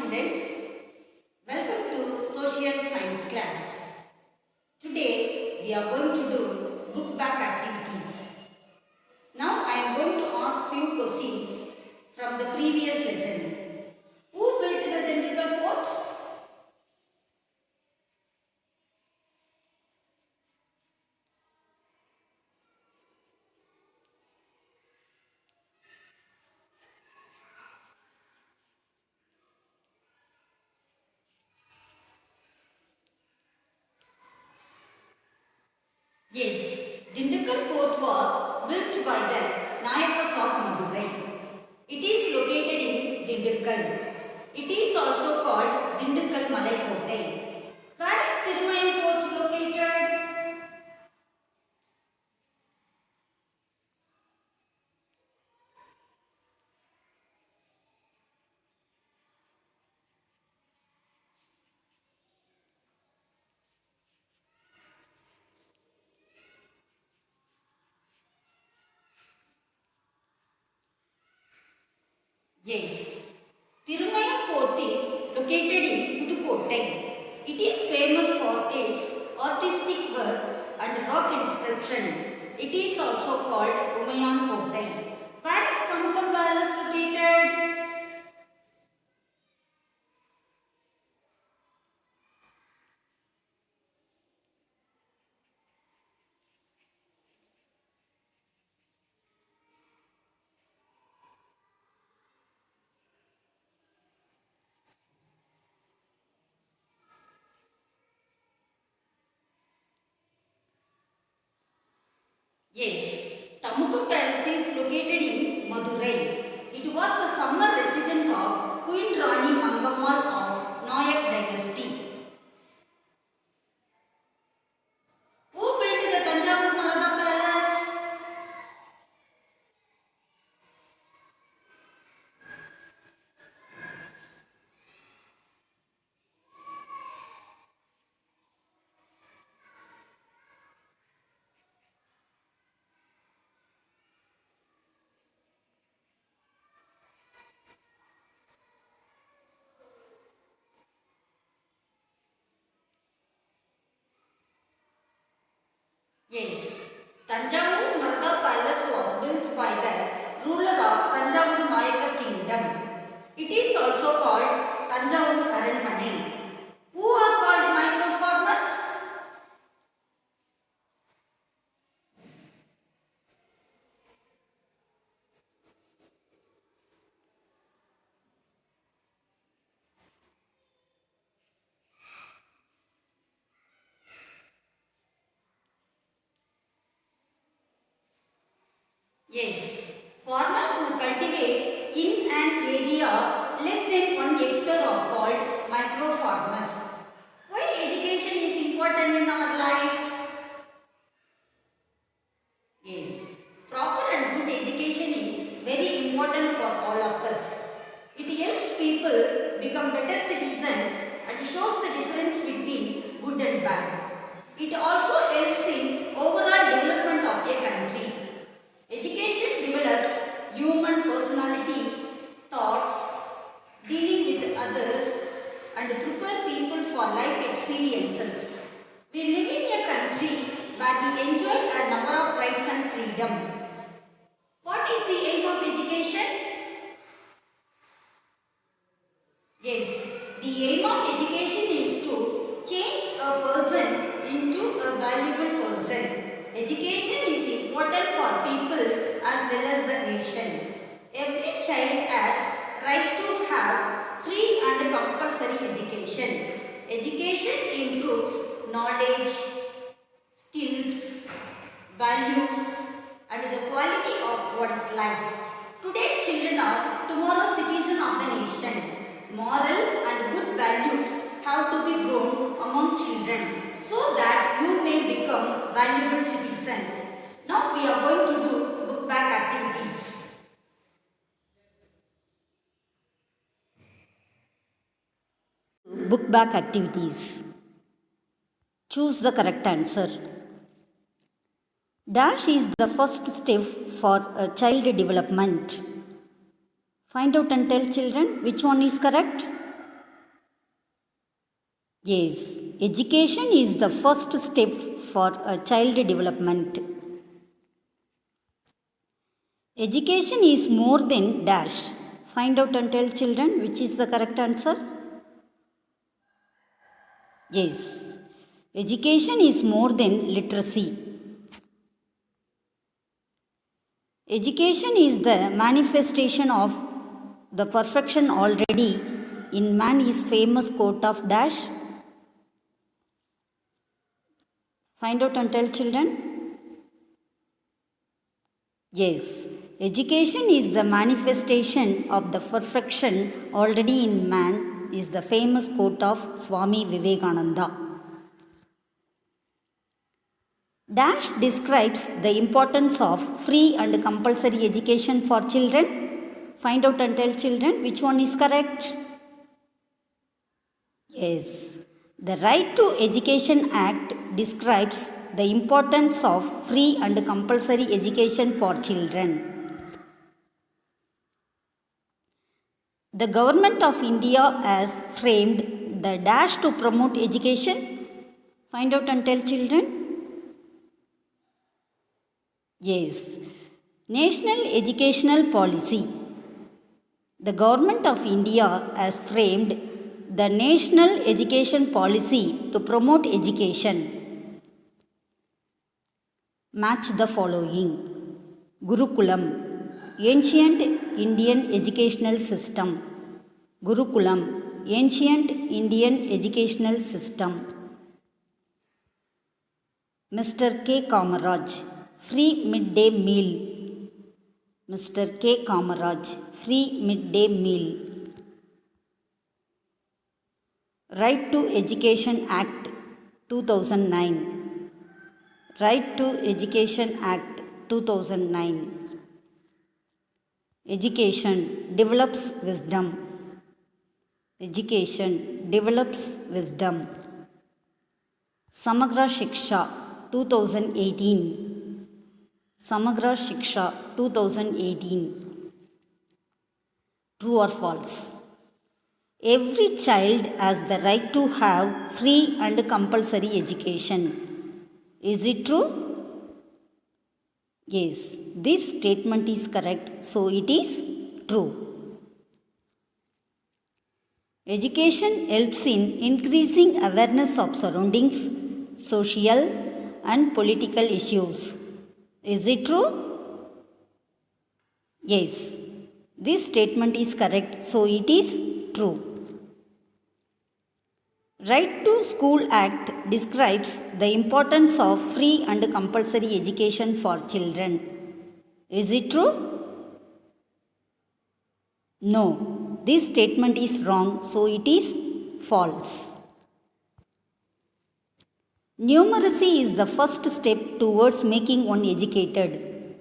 students, welcome to social science class. Today we are going to do book back activities. Now I am going to ask few questions from the previous lesson. Who built the Dindigul fort? Yes, Dindigul fort was built by the Nayakas of Madurai. It is located in Dindigul. It is also called Dindigul Malai Kotai. Where is Thirumayam fort located? Yes, Thirumayam fort is located in Pudukottai. It is famous for its artistic work and rock inscription. It is also called Umayam Kottai. Where is Kamukam Palace located? Yes, Tamukam Palace is located in Madurai. It was the summer residence of Queen Rani Mangammal of Nayak dynasty. Who built the Tanjavur Marada Palace? Yes, Tanjavur Marada Palace was built by the ruler of Tanjavur Nayaka kingdom. It is also called Tanjavur Aranmane. Who are called micro farmers? Yes, farmers who cultivate in an area less than 1 hectare are called micro farmers. Why education is important in our life? Yes, proper and good education is very important for all of us. It helps people become better citizens and shows the difference between good and bad. It also helps in overall development of a country. Education develops human personality, thoughts, dealing with others, and prepare people for life experiences. We live in a country where we enjoy a number of rights and freedom. What is the aim of education? Yes, the aim of education is to change a person into a valuable person. Education is important for people as well as the nation. Every child has right to have free and compulsory education. Education improves knowledge, skills, values, and the quality of one's life. Today's children are tomorrow's citizens of the nation. Moral and good values have to be grown among children so that you may become valuable citizens. Now we are going to do book back activities. Book back activities. Choose the correct answer. Dash is the first step for a child development. Find out and tell children which one is correct. Yes, education is the first step for a child development. Education is more than dash. Find out and tell children which is the correct answer. Yes, education is more than literacy. Education is the manifestation of the perfection already in man is famous quote of dash. Find out and tell children. Yes, education is the manifestation of the perfection already in man is the famous quote of Swami Vivekananda. Dash describes the importance of free and compulsory education for children. Find out and tell children which one is correct. Yes, the Right to Education Act describes the importance of free and compulsory education for children. The Government of India has framed the dash to promote education. Find out and tell children. Yes, National Educational Policy. The Government of India has framed the National Education Policy to promote education. Match the following. Gurukulam, ancient Indian educational system. Gurukulam, ancient Indian educational system. Mr. K. Kamaraj, free midday meal. Mr. K. Kamaraj, free midday meal. Right to Education Act 2009. Right to Education Act 2009. Education develops wisdom. Education develops wisdom. Samagra Shiksha 2018. Samagra Shiksha 2018. True or false? Every child has the right to have free and compulsory education. Is it true? Yes, this statement is correct, so it is true. Education helps in increasing awareness of surroundings, social and political issues. Is it true? Yes, this statement is correct, so it is true. Right to School Act describes the importance of free and compulsory education for children. Is it true? No, this statement is wrong, so it is false. Numeracy is the first step towards making one educated.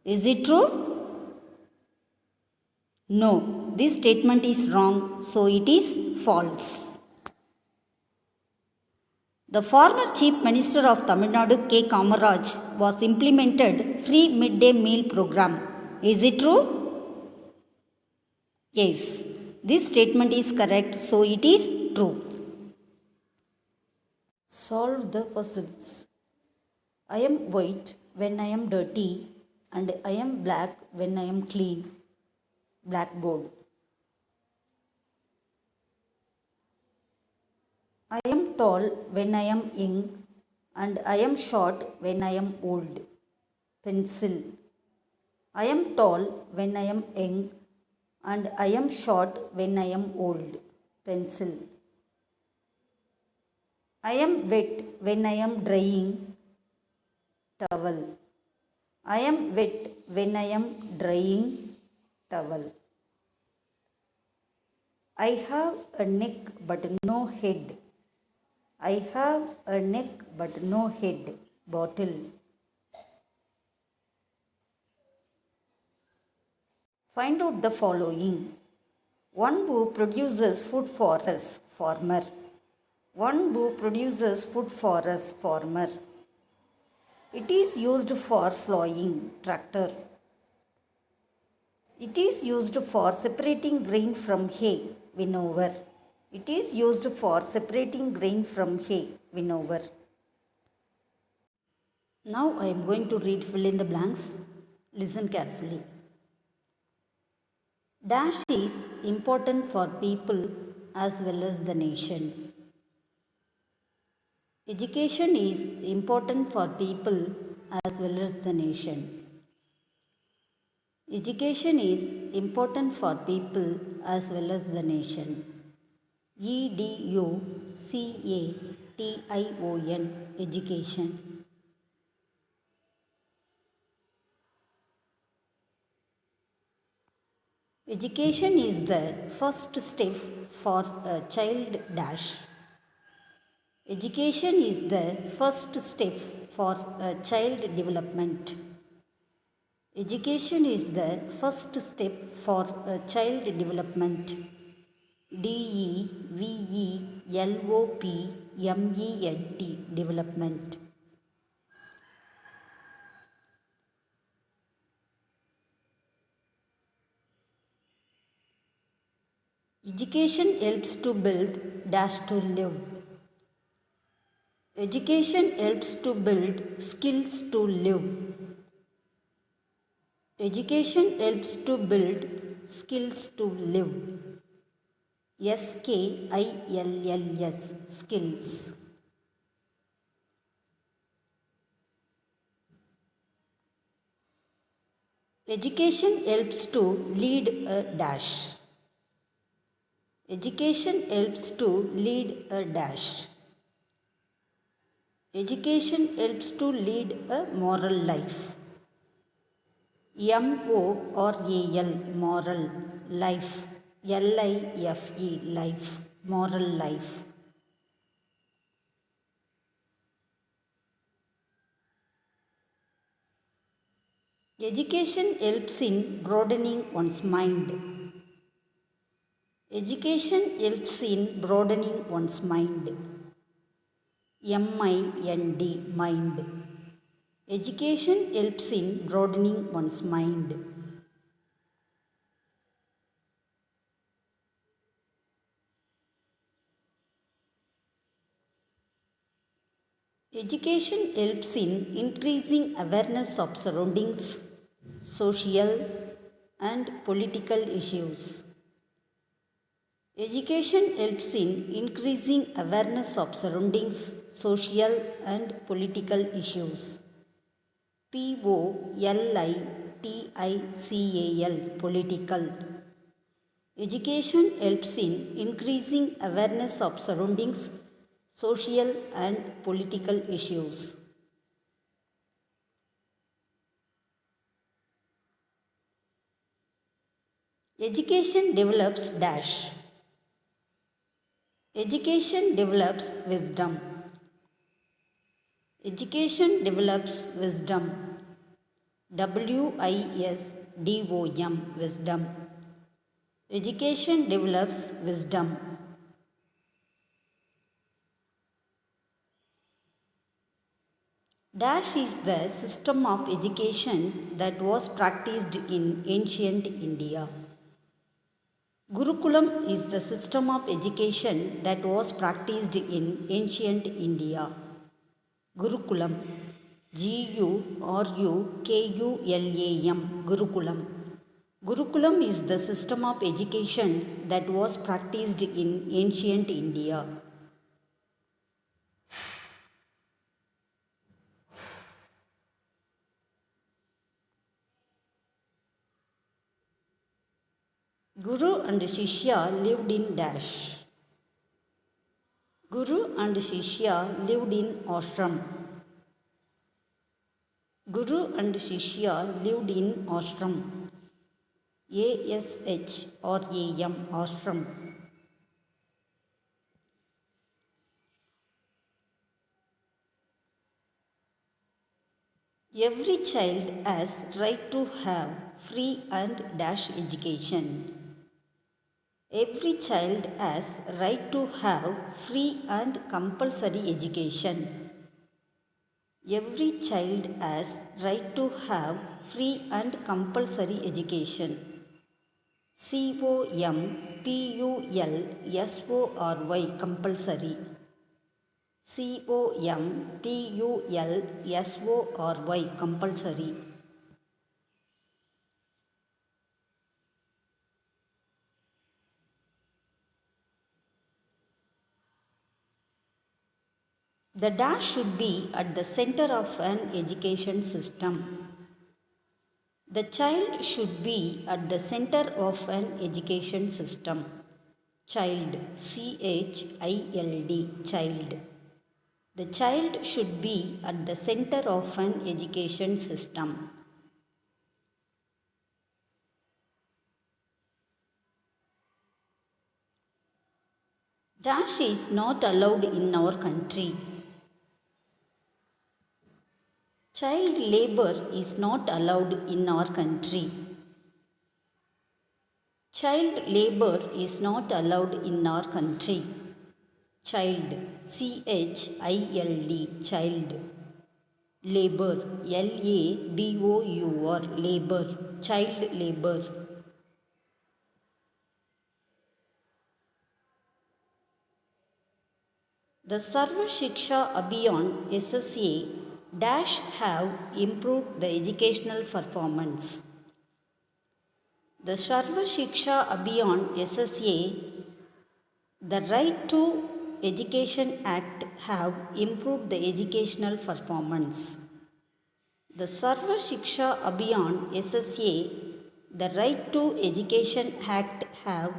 Is it true? No, this statement is wrong, so it is false. The former Chief Minister of Tamil Nadu K. Kamaraj was implemented free midday meal program. Is it true? Yes, this statement is correct, so it is true. Solve the puzzles. I am white when I am dirty and I am black when I am clean. Blackboard. I am tall when I am young and I am short when I am old. Pencil. I am tall when I am young and I am short when I am old. Pencil. I am wet when I am drying. Towel. I am wet when I am drying. Towel. I have a neck but no head. I have a neck but no head. Bottle. Find out the following. One who produces food for us, farmer. One who produces food for us, farmer. It is used for plowing, tractor. It is used for separating grain from hay, winnower. It is used for separating grain from hay, winnower. Now I am going to read fill in the blanks. Listen carefully. Dash is important for people as well as the nation. Education is important for people as well as the nation. Education is important for people as well as the nation. EDUCATION, education. Education is the first step for a child dash. Education is the first step for a child development. Education is the first step for a child development. DEVELOPMENT, development. Education helps to build dash to live. Education helps to build skills to live. Education helps to build skills to live. SKILLS, skills. Education helps to lead a dash. Education helps to lead a dash. Education helps to lead a moral life. MORAL, moral, life. LIFE, life, moral life. Education helps in broadening one's mind. Education helps in broadening one's mind. MIND, mind. Education helps in broadening one's mind. Education helps in increasing awareness of surroundings, social and political issues. Education helps in increasing awareness of surroundings, social and political issues. POLITICAL, political. Education helps in increasing awareness of surroundings, social and political issues. Education develops dash. Education develops wisdom. Education develops wisdom. WISDOM, wisdom. Education develops wisdom. Dash is the system of education that was practiced in ancient India. Gurukulam is the system of education that was practiced in ancient India. Gurukulam, GURUKULAM, Gurukulam. Gurukulam is the system of education that was practiced in ancient India. Guru and Shishya lived in dash. Guru and Shishya lived in ashram. Guru and Shishya lived in ashram. ASHRAM, ashram. Every child has right to have free and dash education. Every child has right to have free and compulsory education. Every child has right to have free and compulsory education. COMPULSORY compulsory. COMPULSORY compulsory. The dash should be at the center of an education system. The child should be at the center of an education system. Child, CHILD, child. The child should be at the center of an education system. Dash is not allowed in our country. Child labor is not allowed in our country. Child labor is not allowed in our country. Child, CHILD, child. Labor, LABOUR, labor, child labor. The Sarva Shiksha Abhiyan SSA dash have improved the educational performance. The Sarva Shiksha Abhiyan SSA, the Right to Education Act have improved the educational performance. The Sarva Shiksha Abhiyan SSA, the Right to Education Act have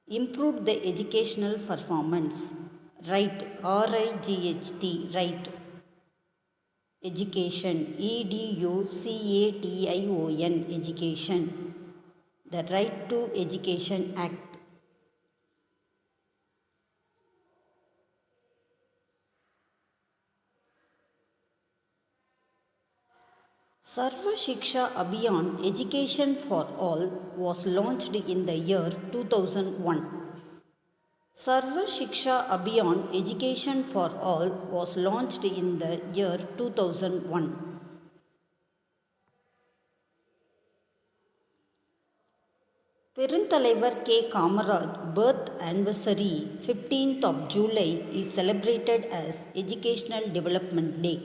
improved the educational performance. Right, RIGHT, right. Education, EDUCATION, education. The Right to Education Act. Sarva Shiksha Abhiyan Education for All was launched in the year 2001. Sarva Shiksha Abhiyan Education for All was launched in the year 2001. Peruntalaivar K. Kamaraj birth anniversary 15th of July is celebrated as Educational Development Day.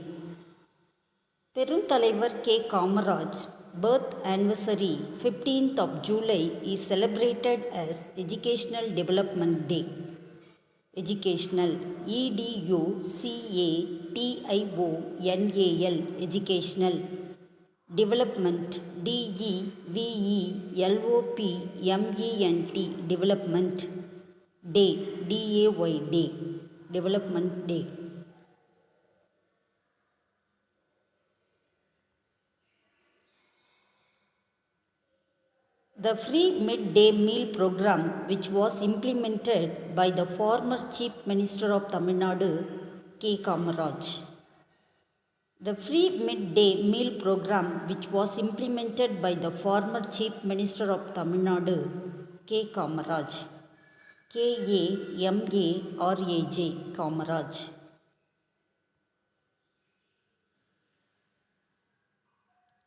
Peruntalaivar K. Kamaraj birth anniversary 15th of July is celebrated as Educational Development Day. Educational, EDUCATIONAL, educational. Development, DEVELOPMENT, development. Day, DAY, day, development day. The free midday meal program, which was implemented by the former Chief Minister of Tamil Nadu, K. Kamaraj. The free midday meal program, which was implemented by the former Chief Minister of Tamil Nadu, K. Kamaraj. KAMARAJ, Kamaraj.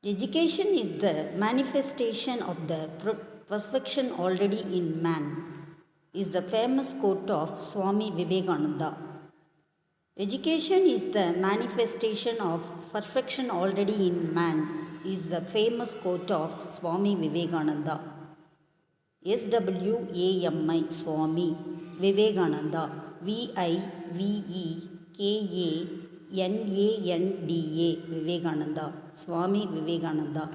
Education is the manifestation of the perfection already in man, is the famous quote of Swami Vivekananda. Education is the manifestation of perfection already in man, is the famous quote of Swami Vivekananda. SWAMI, Swami Vivekananda, VIVEKANANDA, Vivekananda, Swami Vivekananda.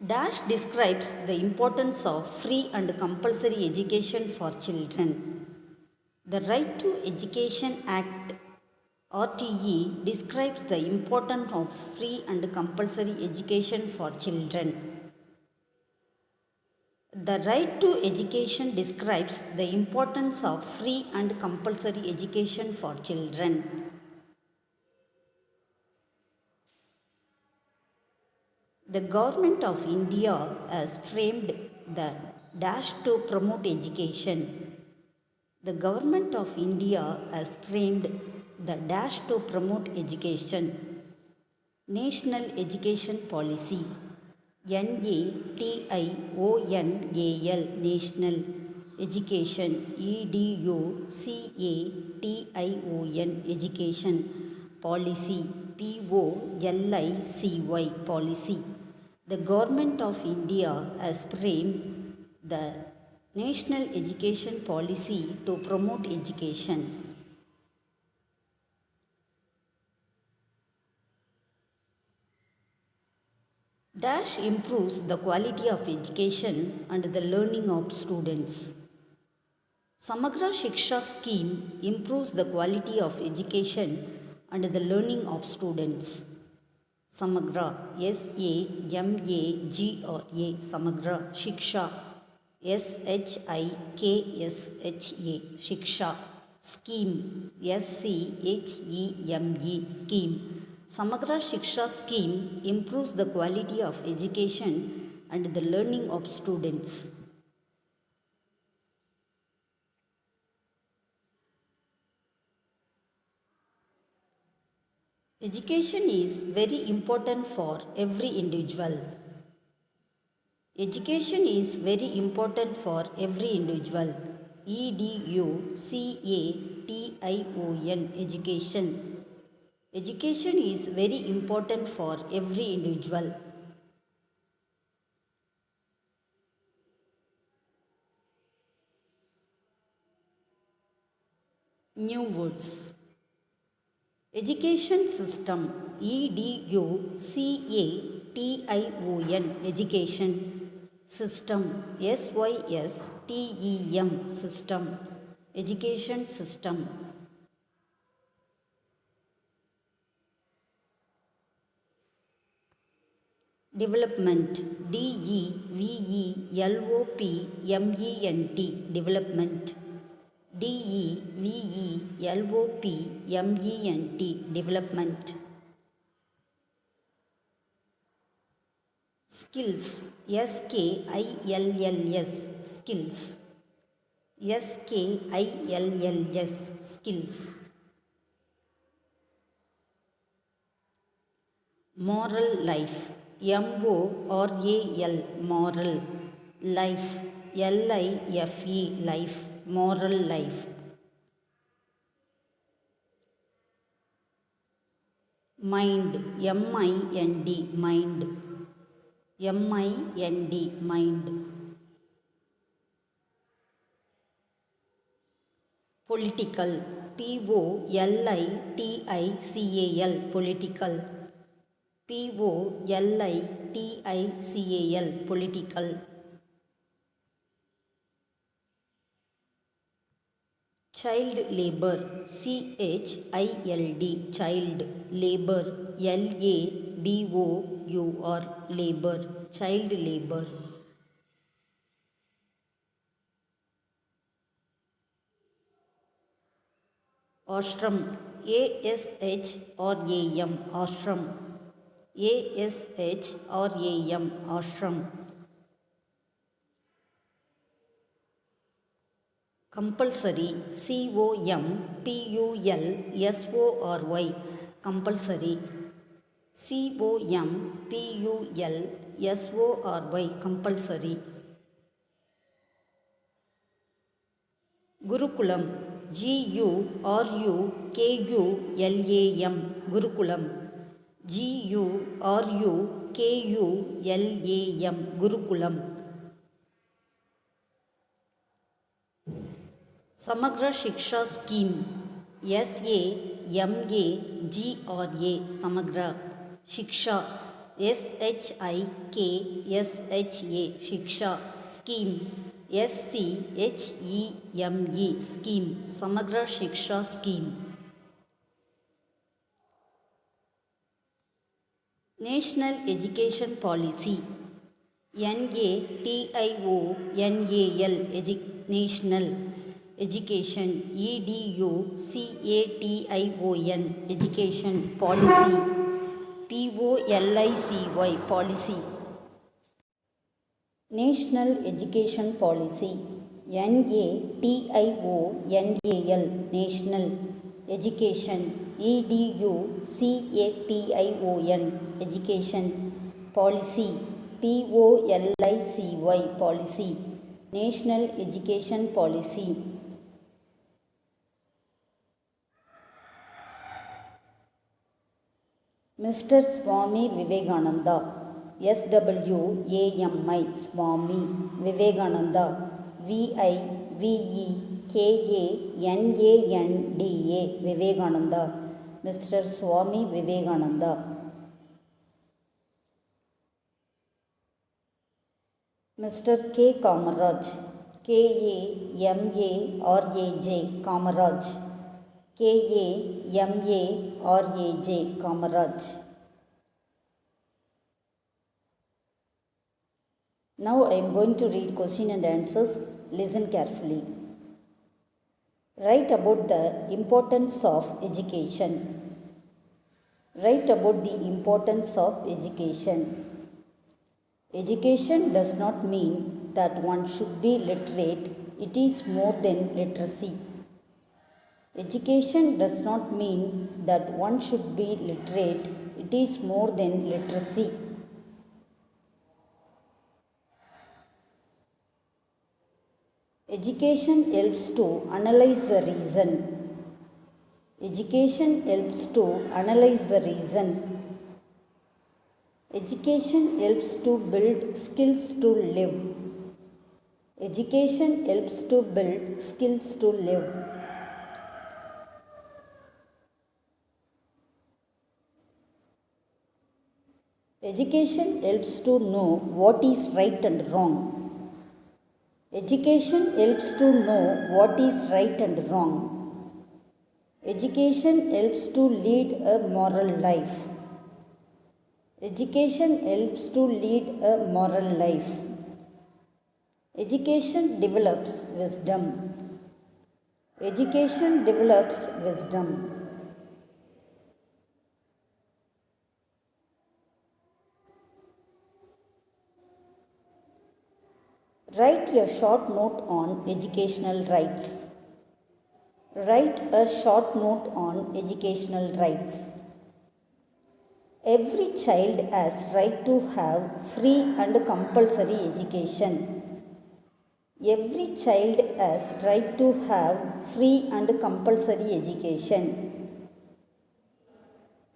Dash describes the importance of free and compulsory education for children. The Right to Education Act RTE describes the importance of free and compulsory education for children. The Right to Education describes the importance of free and compulsory education for children. The Government of India has framed the dash to promote education. The Government of India has framed the dash to promote education. National Education Policy. NATIONAL National Education. EDUCATION Education Policy. POLICY Policy. The Government of India has framed the National Education Policy to promote education. Dash improves the quality of education and the learning of students. Samagra Shiksha scheme improves the quality of education and the learning of students. Samagra, SAMAGRA, Samagra Shiksha, SHIKSHA, Shiksha scheme, SCHEME scheme. Samagra Shiksha scheme improves the quality of education and the learning of students. Education is very important for every individual. Education is very important for every individual. EDUCATION Education. Education is very important for every individual. New words. Education system. EDUCATION Education system. SYSTEM system. Education system. Development. DEVELOPMENT Development. DEVELOPMENT Development. Skills. SKILLS Skills. SKILLS Skills. Moral life. MORAL Moral. Life. LIFE Life. Moral life. Mind. MIND Mind. MIND Mind. Political. POLITICAL Political. POLITICAL Political. Child labor. CHILD Child labor. LABOUR Labor. Child labor. Ashram. ASHRAM Ashram. ASHRAM Ashram. Compulsory. COMPULSORY Compulsory. COMPULSORY Compulsory. Gurukulam. GURUKULAM Gurukulam. GURUKULAM Gurukulam. Samagra Shiksha scheme. SAMAGRA Samagra Shiksha. SHIKSHA Shiksha scheme. SCHEME scheme. Samagra Shiksha scheme. National Education Policy. NATIONAL National Education. EDUCATION Education Policy. POLICY Policy. National Education Policy. NATIONAL National education, education, education, policy, policy, policy, national education policy. Mr. Swami Vivekananda, SWAMI, Swami Vivekananda, Vivekananda, Vivekananda, Mr. Swami Vivekananda. Mr. K. Kamaraj, Kamaraj, Kamaraj, Kamaraj, Kamaraj. Now I am going to read question and answers. Listen carefully. Write about the importance of education. Write about the importance of education. Education does not mean that one should be literate, it is more than literacy. Education does not mean that one should be literate, it is more than literacy. Education helps to analyze the reason. Education helps to analyze the reason. Education helps to build skills to live. Education helps to build skills to live. Education helps to know what is right and wrong. Education helps to know what is right and wrong. Education helps to lead a moral life. Education helps to lead a moral life. Education develops wisdom. Education develops wisdom. Write a short note on educational rights. Write a short note on educational rights. Every child has right to have free and compulsory education. Every child has right to have free and compulsory education.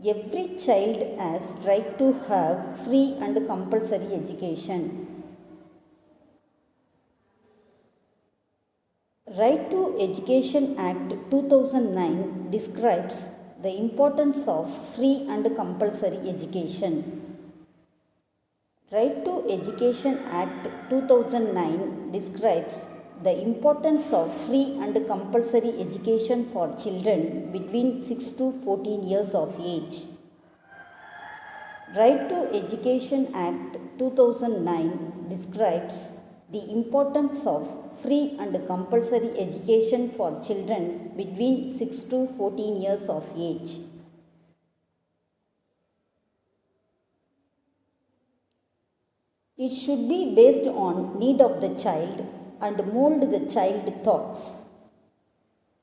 Every child has right to have free and compulsory education. Right to Education Act 2009 describes the importance of free and compulsory education. Right to Education Act 2009 describes the importance of free and compulsory education for children between 6 to 14 years of age. Right to Education Act 2009 describes the importance of free and compulsory education for children between 6 to 14 years of age. It should be based on need of the child and mold the child thoughts.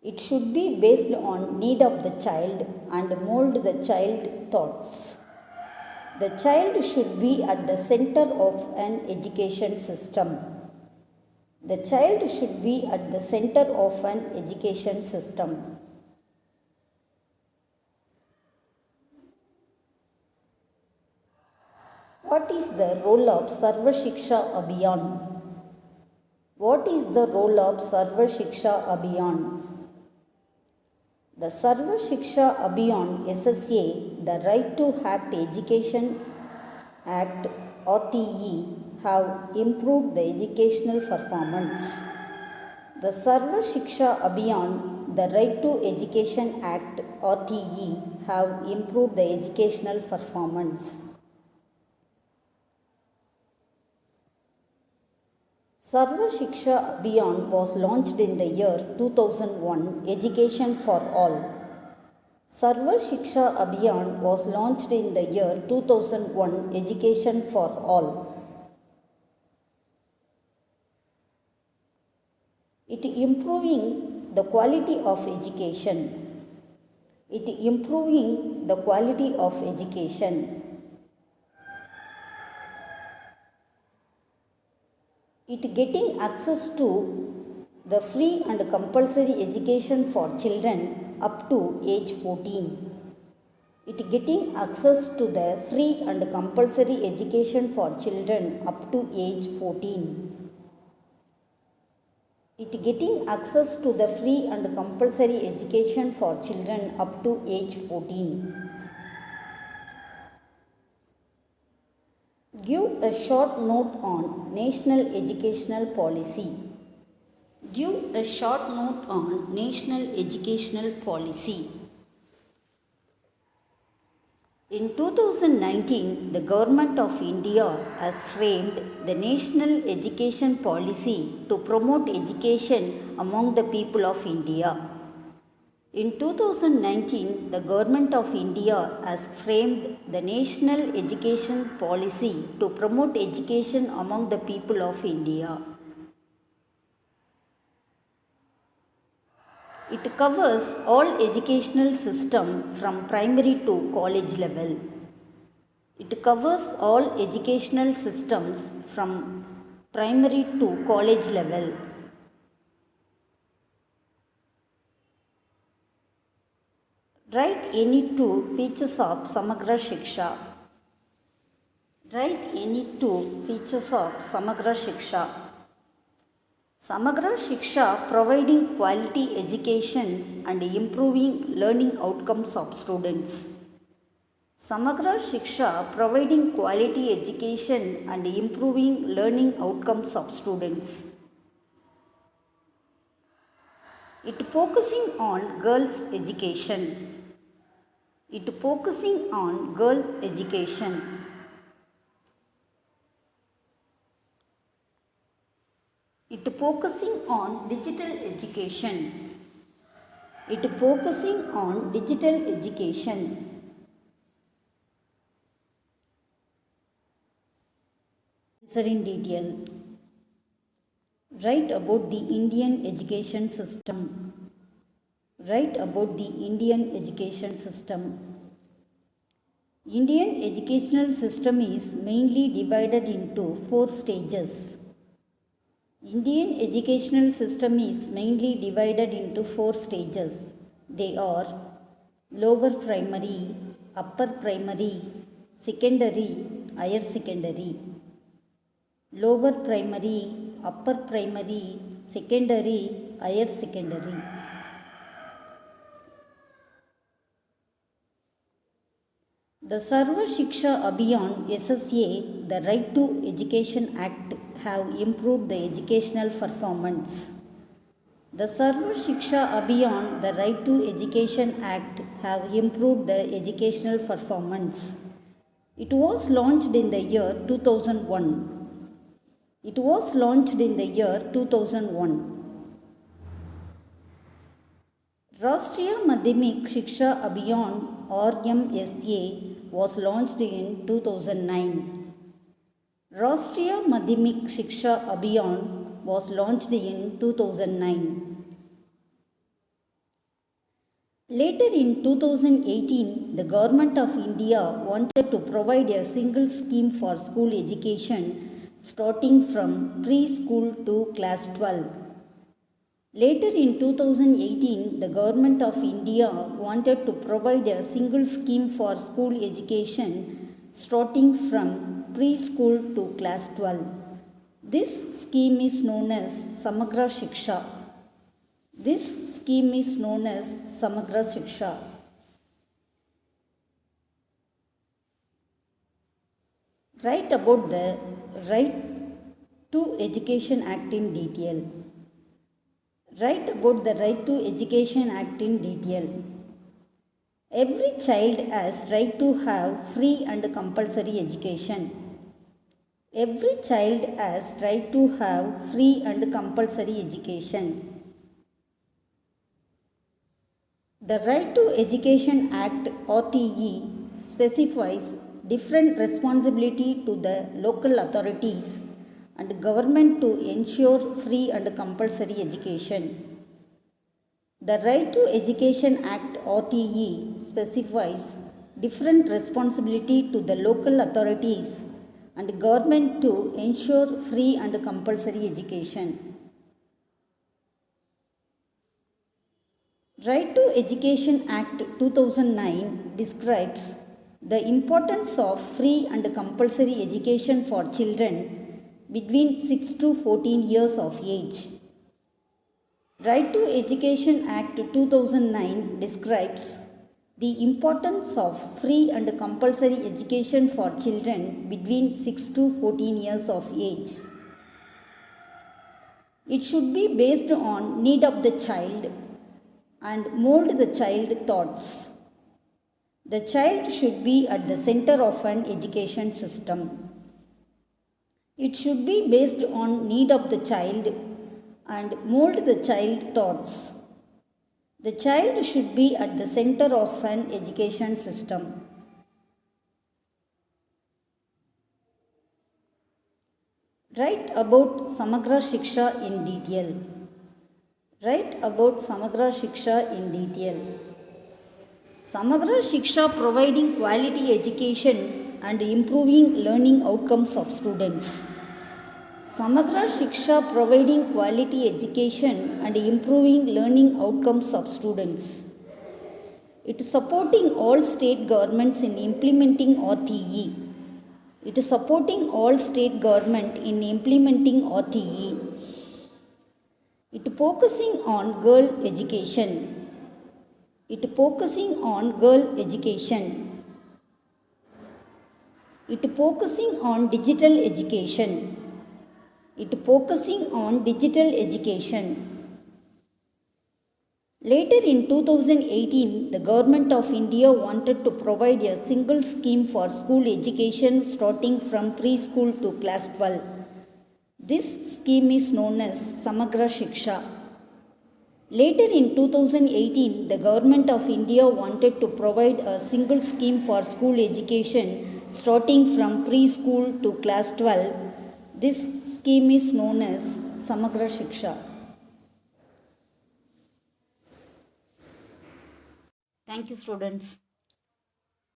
It should be based on need of the child and mold the child thoughts. The child should be at the center of an education system. The child should be at the center of an education system. What is the role of Sarva Shiksha Abhiyan? What is the role of Sarva Shiksha Abhiyan? The Sarva Shiksha Abhiyan SSA, the Right to Act Education Act RTE, have improved the educational performance. The Sarva Shiksha Abhiyan, the Right to Education Act RTE, have improved the educational performance. Sarva Shiksha Abhiyan was launched in the year 2001, Education for All. Sarva Shiksha Abhiyan was launched in the year 2001, Education for All. It improving the quality of education. It improving the quality of education. It getting access to the free and compulsory education for children up to age 14. It getting access to the free and compulsory education for children up to age 14. It getting access to the free and compulsory education for children up to age 14. Give a short note on National Educational Policy. Give a short note on National Educational Policy. In 2019, the Government of India has framed the National Education Policy to promote education among the people of India. In 2019, the Government of India has framed the National Education Policy to promote education among the people of India. It covers all educational system from primary to college level. It covers all educational systems from primary to college level. Write any two features of Samagra Shiksha. Write any two features of Samagra Shiksha. Samagra Shiksha providing quality education and improving learning outcomes of students. Samagra Shiksha providing quality education and improving learning outcomes of students. It focusing on girls' education. It focusing on girl education. It focusing on digital education. It focusing on digital education. Answer in detail. Write about the Indian education system. Write about the Indian education system. Indian educational system is mainly divided into 4 stages. Indian educational system is mainly divided into 4 stages. They are lower primary, upper primary, secondary, higher secondary. Lower primary, upper primary, secondary, higher secondary. The Sarva Shiksha Abhiyan SSA, the Right to Education Act, have improved the educational performance. The Sarva Shiksha Abhiyan, the Right to Education Act, have improved the educational performance. It was launched in the year 2001. It was launched in the year 2001. Rashtriya Madhyamik Shiksha Abhiyan RMSA was launched in 2009. Rashtriya Madhyamik Shiksha Abhiyan was launched in 2009. Later in 2018, the Government of India wanted to provide a single scheme for school education starting from preschool to class 12. Later in 2018, the Government of India wanted to provide a single scheme for school education starting from preschool to class 12. This scheme is known as Samagra Shiksha. This scheme is known as Samagra Shiksha. Write about the Right to Education Act in detail. Write about the Right to Education Act in detail. Every child has right to have free and compulsory education. Every child has right to have free and compulsory education. The Right to Education Act RTE specifies different responsibility to the local authorities and government to ensure free and compulsory education. The Right to Education Act RTE specifies different responsibility to the local authorities and government to ensure free and compulsory education. Right to Education Act 2009 describes the importance of free and compulsory education for children between 6 to 14 years of age. Right to Education Act 2009 describes the importance of free and compulsory education for children between 6 to 14 years of age. It should be based on need of the child and mold the child thoughts. The child should be at the center of an education system. It should be based on need of the child and mold the child thoughts. The child should be at the center of an education system. Write about Samagra Shiksha in detail. Write about Samagra Shiksha in detail. Samagra Shiksha providing quality education and improving learning outcomes of students. Samagra Shiksha providing quality education and improving learning outcomes of students. It is supporting all state governments in implementing RTE. It is supporting all state government in implementing RTE. It focusing on girl education. It focusing on girl education. It focusing on digital education. It focusing on digital education. Later in 2018, the Government of India wanted to provide a single scheme for school education starting from preschool to class 12. This scheme is known as Samagra Shiksha. Later in 2018, the Government of India wanted to provide a single scheme for school education starting from preschool to class 12. This scheme is known as Samagra Shiksha. Thank you, students.